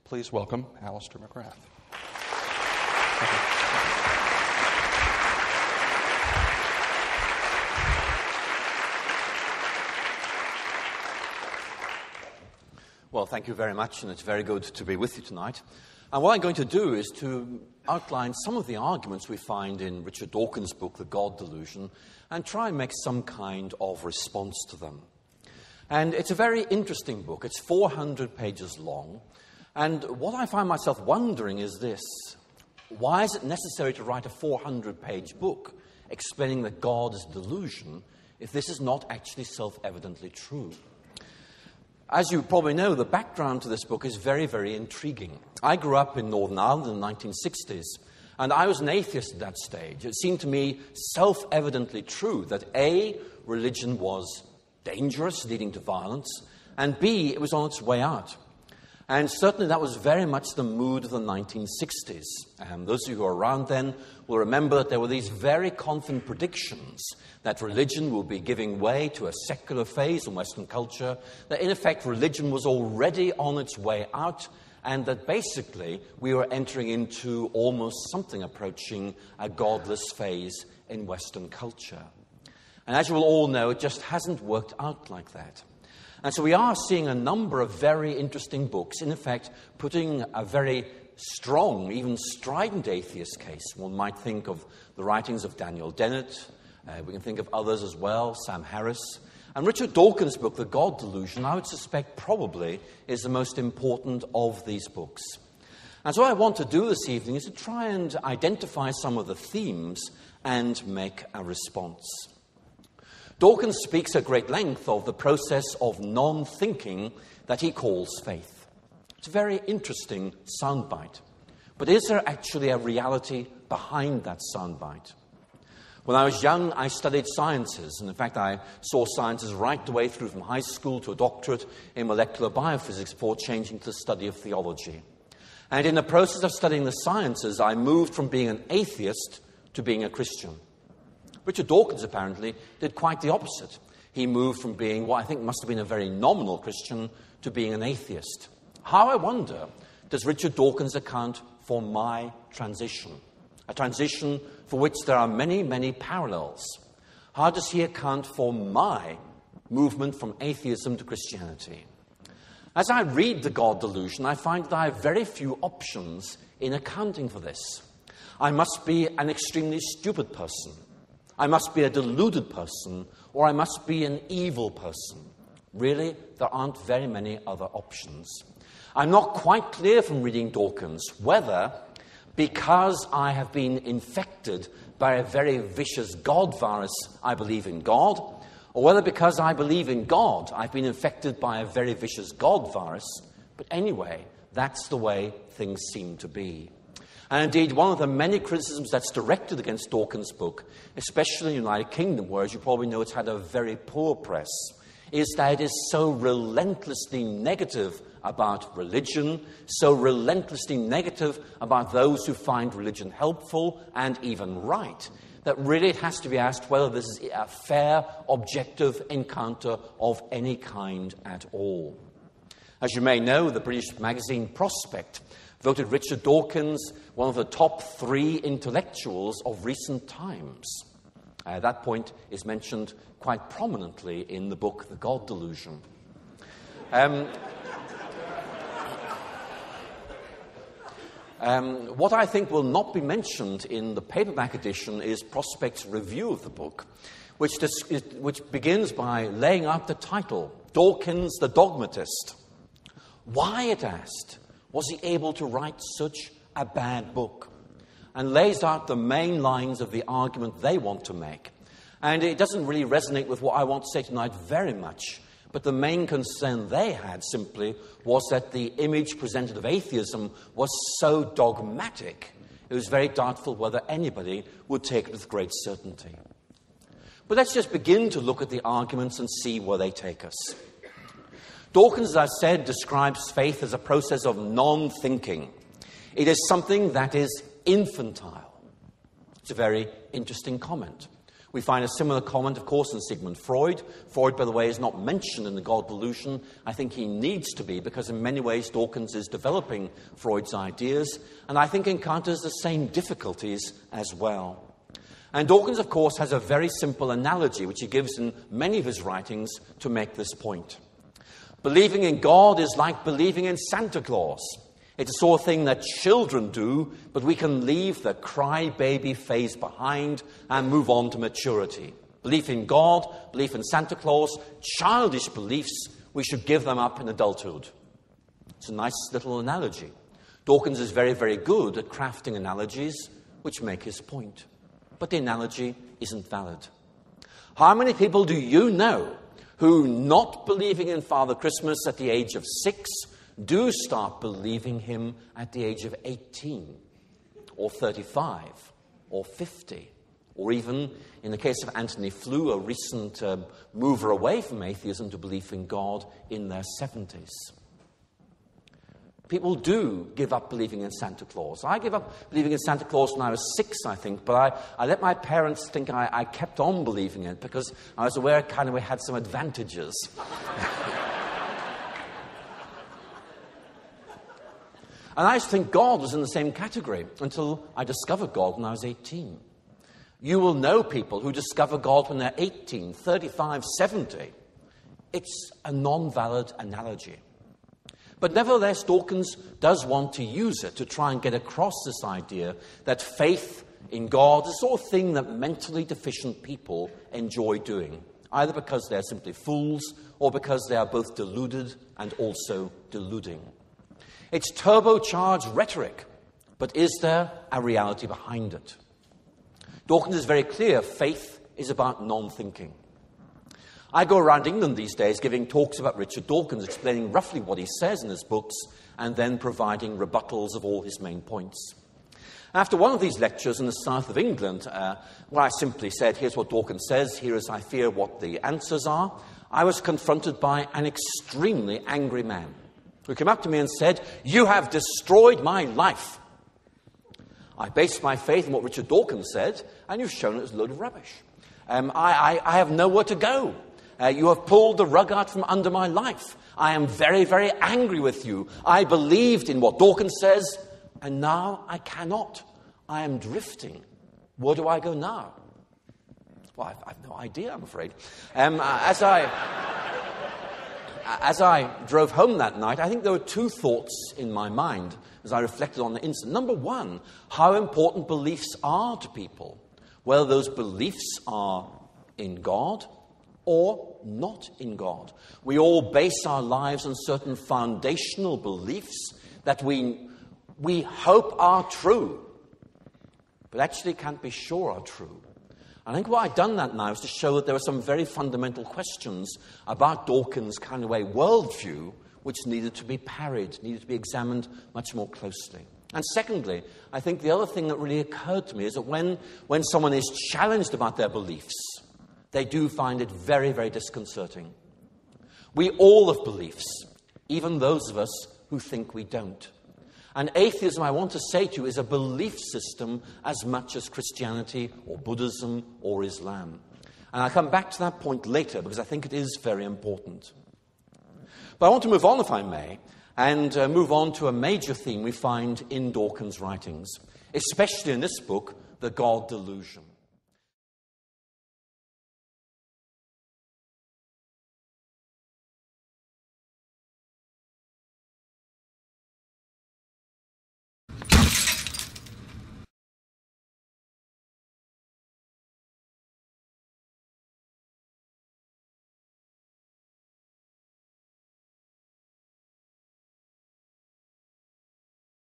Please welcome Alister McGrath. Well, thank you very much, and it's very good to be with you tonight. And what I'm going to do is to outline some of the arguments we find in Richard Dawkins' book, The God Delusion, and try and make some kind of response to them. And it's a very interesting book. It's 400 pages long. And what I find myself wondering is this: why is it necessary to write a 400-page book explaining that God is a delusion if this is not actually self-evidently true? As you probably know, the background to this book is very, very intriguing. I grew up in Northern Ireland in the 1960s, and I was an atheist at that stage. It seemed to me self-evidently true that A, religion was dangerous, leading to violence, and B, it was on its way out. And certainly that was very much the mood of the 1960s. Those of you who are around then will remember that there were these very confident predictions that religion will be giving way to a secular phase in Western culture, that in effect religion was already on its way out, and that basically we were entering into almost something approaching a godless phase in Western culture. And as you will all know, it just hasn't worked out like that. And so we are seeing a number of very interesting books, in effect, putting a very strong, even strident atheist case. One might think of the writings of Daniel Dennett. We can think of others as well, Sam Harris. And Richard Dawkins' book, The God Delusion, I would suspect probably is the most important of these books. And so what I want to do this evening is to try and identify some of the themes and make a response. Dawkins speaks at great length of the process of non-thinking that he calls faith. It's a very interesting soundbite. But is there actually a reality behind that soundbite? When I was young, I studied sciences. And in fact, I saw sciences right the way through from high school to a doctorate in molecular biophysics before changing to the study of theology. And in the process of studying the sciences, I moved from being an atheist to being a Christian. Richard Dawkins, apparently, did quite the opposite. He moved from being what I think must have been a very nominal Christian to being an atheist. How, I wonder, does Richard Dawkins account for my transition? A transition for which there are many, many parallels. How does he account for my movement from atheism to Christianity? As I read The God Delusion, I find that I have very few options in accounting for this. I must be an extremely stupid person. I must be a deluded person, or I must be an evil person. Really, there aren't very many other options. I'm not quite clear from reading Dawkins whether, because I have been infected by a very vicious God virus, I believe in God, or whether because I believe in God, I've been infected by a very vicious God virus. But anyway, that's the way things seem to be. And indeed, one of the many criticisms that's directed against Dawkins' book, especially in the United Kingdom, where, as you probably know, it's had a very poor press, is that it is so relentlessly negative about religion, so relentlessly negative about those who find religion helpful and even right, that really it has to be asked whether this is a fair, objective encounter of any kind at all. As you may know, the British magazine Prospect voted Richard Dawkins one of the top 3 intellectuals of recent times. That point is mentioned quite prominently in the book, The God Delusion. What I think will not be mentioned in the paperback edition is Prospect's review of the book, which begins by laying out the title, Dawkins the Dogmatist. Why, it asked, was he able to write such a bad book? And lays out the main lines of the argument they want to make. And it doesn't really resonate with what I want to say tonight very much. But the main concern they had simply was that the image presented of atheism was so dogmatic, it was very doubtful whether anybody would take it with great certainty. But let's just begin to look at the arguments and see where they take us. Dawkins, as I said, describes faith as a process of non-thinking. It is something that is infantile. It's a very interesting comment. We find a similar comment, of course, in Sigmund Freud. Freud, by the way, is not mentioned in the God Delusion. I think he needs to be, because in many ways Dawkins is developing Freud's ideas, and I think encounters the same difficulties as well. And Dawkins, of course, has a very simple analogy, which he gives in many of his writings to make this point. Believing in God is like believing in Santa Claus. It's the sort of thing that children do, but we can leave the cry-baby phase behind and move on to maturity. Belief in God, belief in Santa Claus, childish beliefs, we should give them up in adulthood. It's a nice little analogy. Dawkins is very, very good at crafting analogies which make his point. But the analogy isn't valid. How many people do you know who, not believing in Father Christmas at the age of 6, do start believing him at the age of 18, or 35, or 50, or even, in the case of Anthony Flew, a recent mover away from atheism to belief in God, in their 70s? People do give up believing in Santa Claus. I gave up believing in Santa Claus when I was 6, I think, but I let my parents think I kept on believing it because I was aware it kind of had some advantages. And I used to think God was in the same category until I discovered God when I was 18. You will know people who discover God when they're 18, 35, 70. It's a non-valid analogy. But nevertheless, Dawkins does want to use it to try and get across this idea that faith in God is the sort of thing that mentally deficient people enjoy doing, either because they're simply fools or because they are both deluded and also deluding. It's turbocharged rhetoric, but is there a reality behind it? Dawkins is very clear, faith is about non-thinking. I go around England these days giving talks about Richard Dawkins, explaining roughly what he says in his books and then providing rebuttals of all his main points. After one of these lectures in the south of England, where I simply said, here's what Dawkins says, here is, I fear, what the answers are, I was confronted by an extremely angry man who came up to me and said, "You have destroyed my life. I based my faith on what Richard Dawkins said, and you've shown it as a load of rubbish. I have nowhere to go. You have pulled the rug out from under my life. I am very, very angry with you. I believed in what Dawkins says, and now I cannot. I am drifting. Where do I go now?" Well, I've no idea, I'm afraid. As I drove home that night, I think there were two thoughts in my mind as I reflected on the incident. Number one, how important beliefs are to people, whether those beliefs are in God or not in God. We all base our lives on certain foundational beliefs that we hope are true, but actually can't be sure are true. I think what I've done that now is to show that there are some very fundamental questions about Dawkins' kind of a worldview which needed to be parried, needed to be examined much more closely. And secondly, I think the other thing that really occurred to me is that when someone is challenged about their beliefs, they do find it very, very disconcerting. We all have beliefs, even those of us who think we don't. And atheism, I want to say to you, is a belief system as much as Christianity or Buddhism or Islam. And I'll come back to that point later because I think it is very important. But I want to move on, if I may, and move on to a major theme we find in Dawkins' writings, especially in this book, The God Delusion.